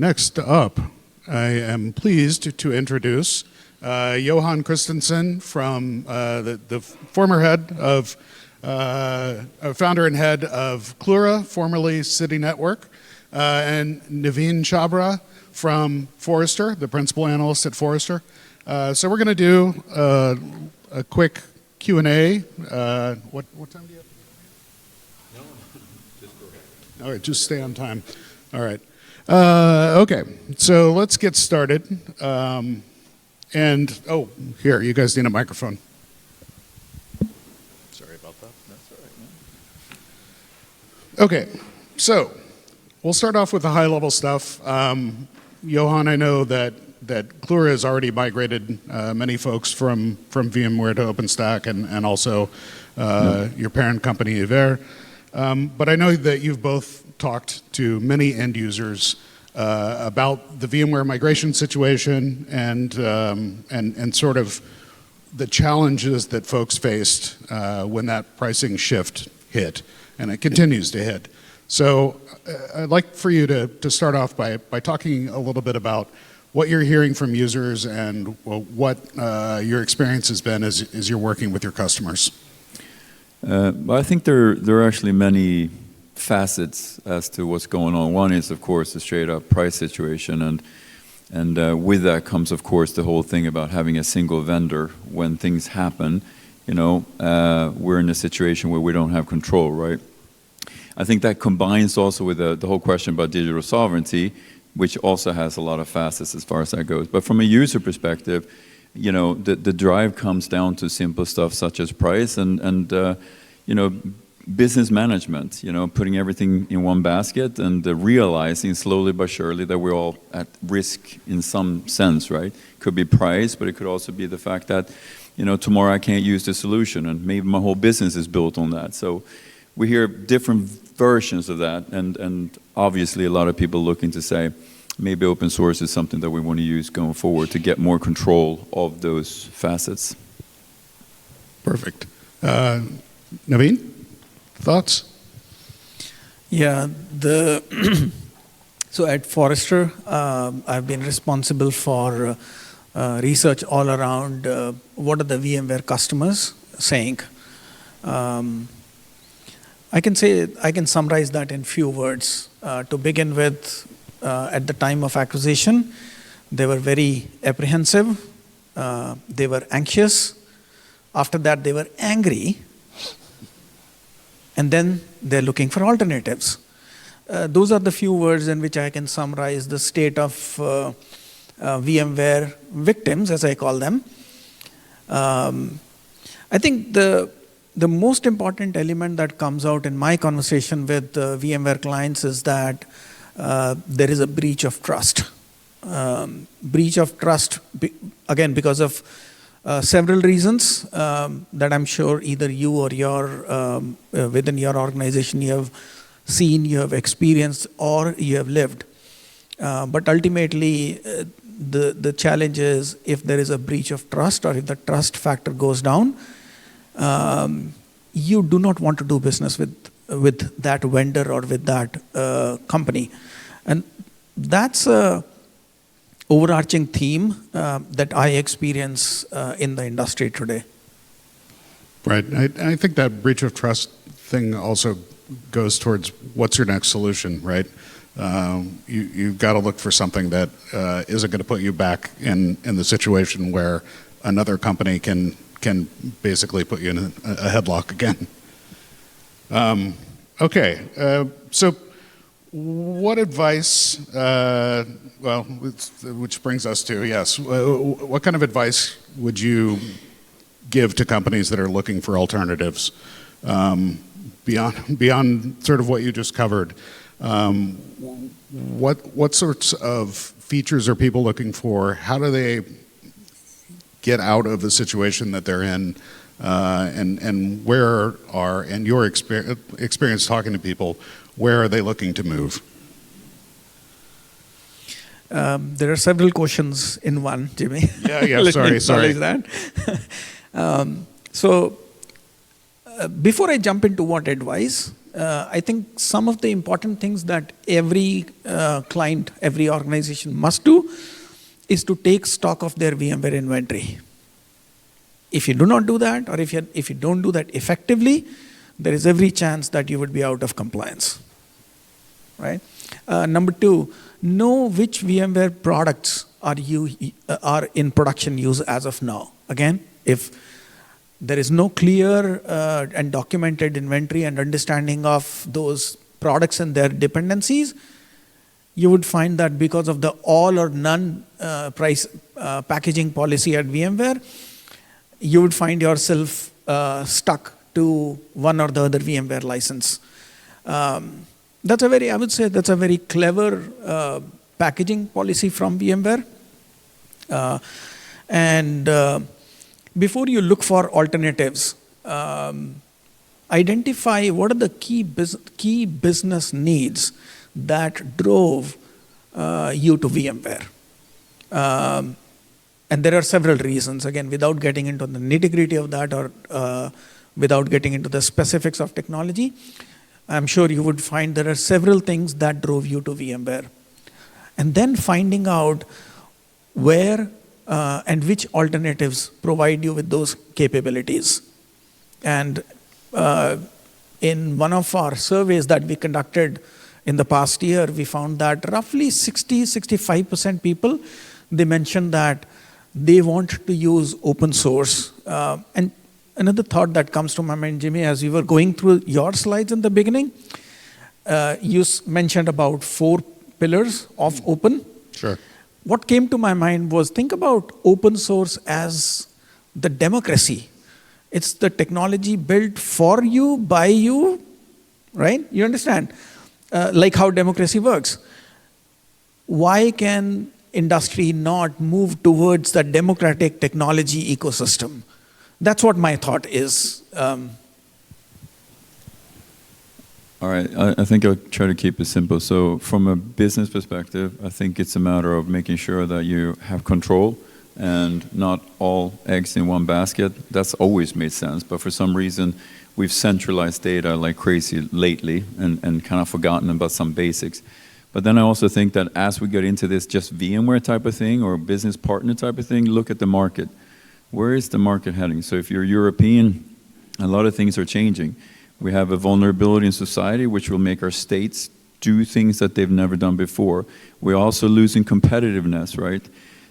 Next up, I am pleased to introduce Johan Christenson from the former head of, founder and head of Cleura, formerly City Network, and Naveen Chhabra from Forrester, the principal analyst at Forrester. So we're going to do a quick Q&A. What time do you have? No, just go ahead. All right, just stay on time. All right. Okay, so let's get started. And, oh, here, you guys need a microphone. Sorry about that. That's all right, man. Okay, so we'll start off with the high-level stuff. Johan, I know that Cleura has already migrated many folks from VMware to OpenStack and also your parent company, VMware. But I know that you've both talked to many end users about the VMware migration situation and sort of the challenges that folks faced when that pricing shift hit, and it continues to hit. So I'd like for you to start off by talking a little bit about what you're hearing from users and what your experience has been as you're working with your customers. Well, I think there are actually many facets as to what's going on. One is, of course, the straight-up price situation, and with that comes, of course, the whole thing about having a single vendor when things happen. You know, we're in a situation where we don't have control, right? I think that combines also with the whole question about digital sovereignty, which also has a lot of facets as far as that goes. But from a user perspective, you know, the drive comes down to simple stuff such as price and you know, business management, you know, putting everything in one basket and realizing slowly but surely that we're all at risk in some sense, right? Could be price, but it could also be the fact that, you know, tomorrow I can't use the solution and maybe my whole business is built on that. So we hear different versions of that, and obviously a lot of people looking to say maybe open source is something that we want to use going forward to get more control of those facets. Perfect. Naveen, thoughts? Yeah, so at Forrester, I've been responsible for research all around what are the VMware customers saying. I can summarize that in few words. To begin with, at the time of acquisition, they were very apprehensive. They were anxious. After that, they were angry. And then they're looking for alternatives. Those are the few words in which I can summarize the state of VMware victims, as I call them. I think the most important element that comes out in my conversation with VMware clients is that there is a breach of trust. Breach of trust, again, because of several reasons that I'm sure either you or your within your organization you have seen, you have experienced, or you have lived. But ultimately, the challenge is if there is a breach of trust or if the trust factor goes down, you do not want to do business with that vendor or with that company. And that's a overarching theme that I experience in the industry today. Right. I think that breach of trust thing also goes towards what's your next solution, right? You've got to look for something that isn't going to put you back in the situation where another company can basically put you in a headlock again. Okay, so what advice, well, which brings us to, yes, what kind of advice would you give to companies that are looking for alternatives beyond sort of what you just covered? What sorts of features are people looking for? How do they get out of the situation that they're in? And where are, in your experience talking to people, where are they looking to move? There are several questions in one, Jimmy. Yeah, sorry. That. So before I jump into what advice, I think some of the important things that every client, every organization must do is to take stock of their VMware inventory. If you do not do that, or if you don't do that effectively, there is every chance that you would be out of compliance, right? Number two, know which VMware products are in production use as of now. Again, if there is no clear and documented inventory and understanding of those products and their dependencies, you would find that because of the all or none price packaging policy at VMware, you would find yourself stuck to one or the other VMware license. I would say that's a very clever packaging policy from VMware. Before you look for alternatives, identify what are the key business needs that drove you to VMware. And there are several reasons, again, without getting into the nitty-gritty of that or without getting into the specifics of technology, I'm sure you would find there are several things that drove you to VMware. And then finding out where and which alternatives provide you with those capabilities. And in one of our surveys that we conducted in the past year, we found that roughly 65% people, they mentioned that they want to use open source. And another thought that comes to my mind, Jimmy, as we were going through your slides in the beginning, you mentioned about 4 pillars of open. Sure. What came to my mind was, think about open source as the democracy. It's the technology built for you, by you, right? You understand? Like how democracy works. Why can industry not move towards the democratic technology ecosystem? That's what my thought is. All right, I think I'll try to keep it simple. So from a business perspective, I think it's a matter of making sure that you have control and not all eggs in one basket. That's always made sense, but for some reason, we've centralized data like crazy lately and kind of forgotten about some basics. But then I also think that as we get into this just VMware type of thing or business partner type of thing, look at the market. Where is the market heading? So if you're European, a lot of things are changing. We have a vulnerability in society which will make our states do things that they've never done before. We're also losing competitiveness, right?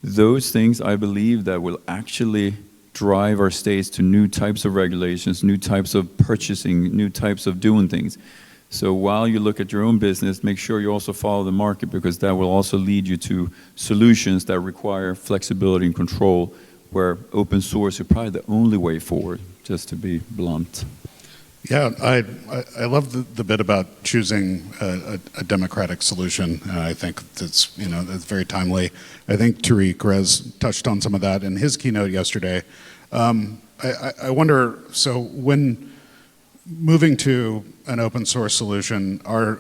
Those things, I believe, that will actually drive our states to new types of regulations, new types of purchasing, new types of doing things. So while you look at your own business, make sure you also follow the market, because that will also lead you to solutions that require flexibility and control, where open source is probably the only way forward, just to be blunt. Yeah, I love the bit about choosing a democratic solution. I think that's very timely. I think Tariq Rez touched on some of that in his keynote yesterday. I wonder, so when moving to an open source solution, are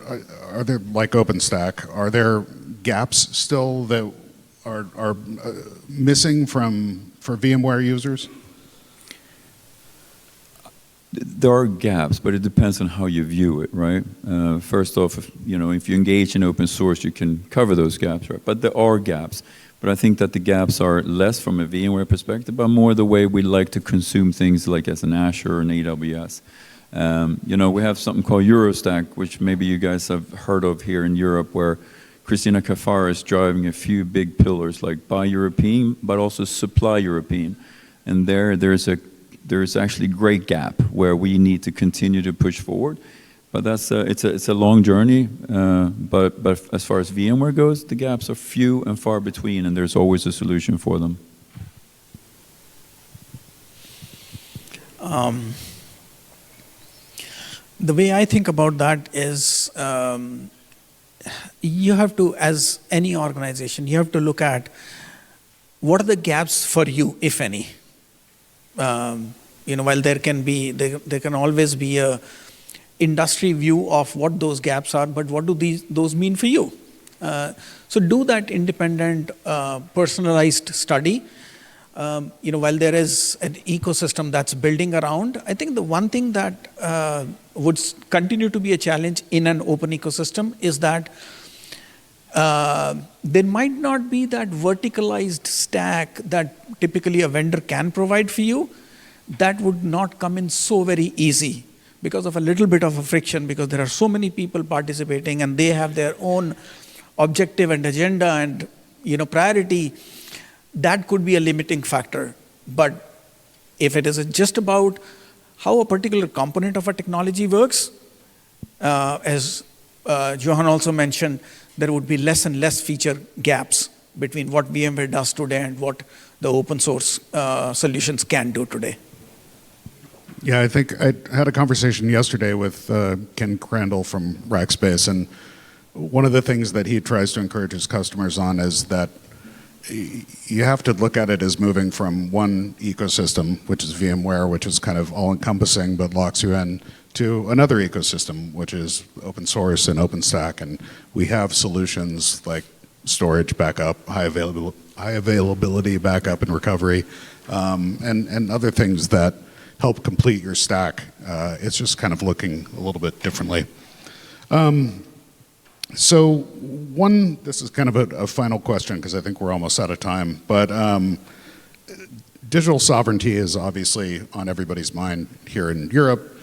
there, like OpenStack, are there gaps still that are missing for VMware users? There are gaps, but it depends on how you view it, right? First off, if you engage in open source, you can cover those gaps, right? But there are gaps. But I think that the gaps are less from a VMware perspective, but more the way we like to consume things like as an Azure or an AWS. We have something called Eurostack, which maybe you guys have heard of here in Europe, where Christina Kafar is driving a few big pillars, like buy European, but also supply European. And there's actually a great gap where we need to continue to push forward. But it's a long journey. But as far as VMware goes, the gaps are few and far between, and there's always a solution for them. The way I think about that is you have to, as any organization, you have to look at what are the gaps for you, if any. While there can always be a industry view of what those gaps are, but what do those mean for you? So do that independent, personalized study. while there is an ecosystem that's building around, I think the one thing that would continue to be a challenge in an open ecosystem is that there might not be that verticalized stack that typically a vendor can provide for you. That would not come in so very easy because of a little bit of a friction, because there are so many people participating and they have their own objective and agenda and priority. That could be a limiting factor. But if it is just about how a particular component of a technology works, as Johan also mentioned, there would be less and less feature gaps between what VMware does today and what the open source solutions can do today. Yeah, I think I had a conversation yesterday with Ken Crandall from Rackspace, and one of the things that he tries to encourage his customers on is that you have to look at it as moving from one ecosystem, which is VMware, which is kind of all-encompassing but locks you in, to another ecosystem, which is open source and OpenStack. And we have solutions like storage backup, high availability backup and recovery, and other things that help complete your stack. It's just kind of looking a little bit differently. So this is kind of a final question because I think we're almost out of time, but digital sovereignty is obviously on everybody's mind here in Europe.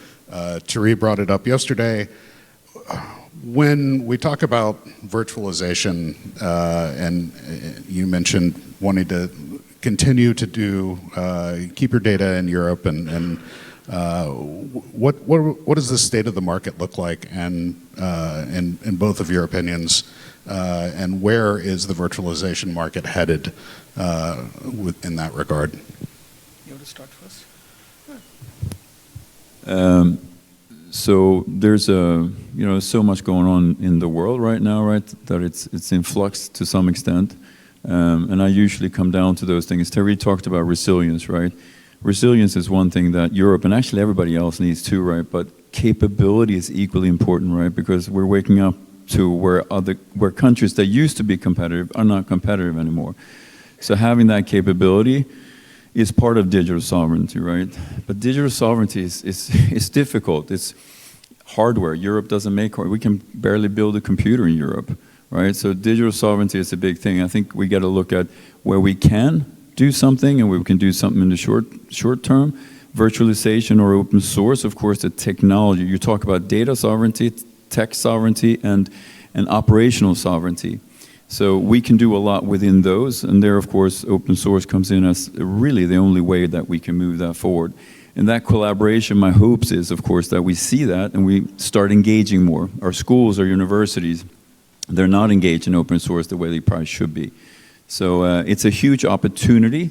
Thierry brought it up yesterday. When we talk about virtualization, and you mentioned wanting to continue to keep your data in Europe, and what does the state of the market look like, and in both of your opinions, and where is the virtualization market headed in that regard? You want to start first? So there's so much going on in the world right now, right? That it's in flux to some extent, and I usually come down to those things. Terry talked about resilience, right? Resilience is one thing that Europe and actually everybody else needs too, right? But capability is equally important, right? Because we're waking up to where countries that used to be competitive are not competitive anymore. So having that capability is part of digital sovereignty, right? But digital sovereignty is difficult. It's hardware. Europe doesn't make hardware. We can barely build a computer in Europe, right? So digital sovereignty is a big thing. I think we got to look at where we can do something and where we can do something in the short term. Virtualization or open source, of course, the technology. You talk about data sovereignty, tech sovereignty, and operational sovereignty. So we can do a lot within those, and there, of course, open source comes in as really the only way that we can move that forward. And that collaboration, my hopes is, of course, that we see that and we start engaging more. Our schools, our universities, they're not engaged in open source the way they probably should be. So it's a huge opportunity,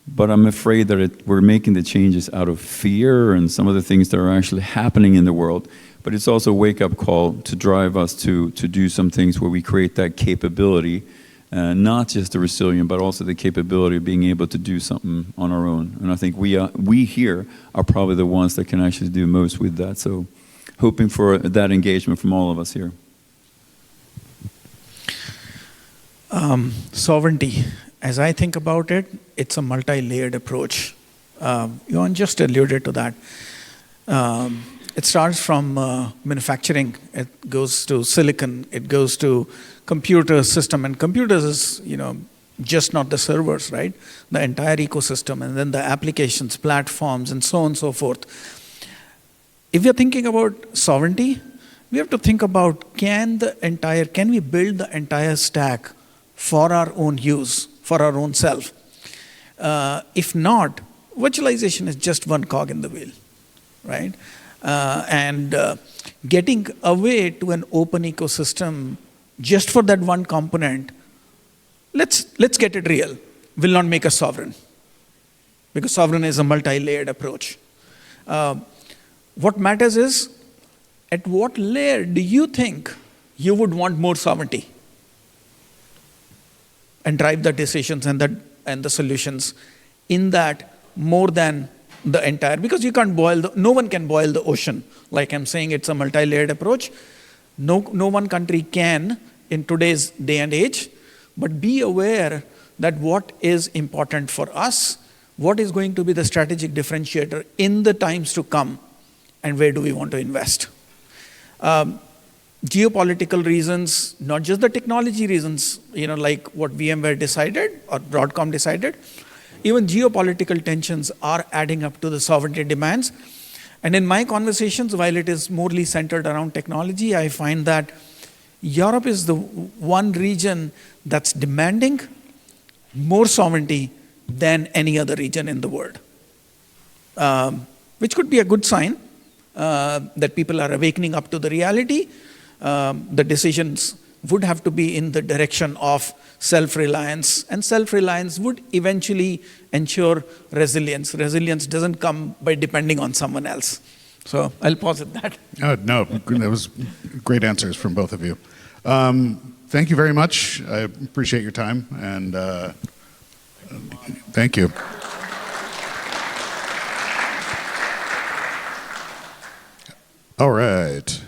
but I'm afraid that we're making the changes out of fear and some of the things that are actually happening in the world. But it's also a wake-up call to drive us to do some things where we create that capability, not just the resilient, but also the capability of being able to do something on our own. And I think we here are probably the ones that can actually do most with that. So hoping for that engagement from all of us here. Sovereignty, as I think about it, it's a multi-layered approach. Johan just alluded to that. It starts from manufacturing. It goes to silicon. It goes to computer system. And computers is, just not the servers, right? The entire ecosystem, and then the applications, platforms, and so on and so forth. If you're thinking about sovereignty, we have to think about can we build the entire stack for our own use, for our own self? If not, virtualization is just one cog in the wheel, right? And getting away to an open ecosystem just for that one component, let's get it real, will not make us sovereign, because sovereign is a multi-layered approach. What matters is, at what layer do you think you would want more sovereignty? And drive the decisions and the solutions in that more than the entire, because you can't no one can boil the ocean. Like I'm saying, it's a multi-layered approach. No one country can in today's day and age, but be aware that what is important for us, what is going to be the strategic differentiator in the times to come, and where do we want to invest. Geopolitical reasons, not just the technology reasons, like what VMware decided or Broadcom decided, even geopolitical tensions are adding up to the sovereignty demands. And in my conversations, while it is morely centered around technology, I find that Europe is the one region that's demanding more sovereignty than any other region in the world, which could be a good sign that people are awakening up to the reality. The decisions would have to be in the direction of self-reliance, and self-reliance would eventually ensure resilience. Resilience doesn't come by depending on someone else. So I'll pause at that. No, that was great answers from both of you. Thank you very much. I appreciate your time, and thank you. All right.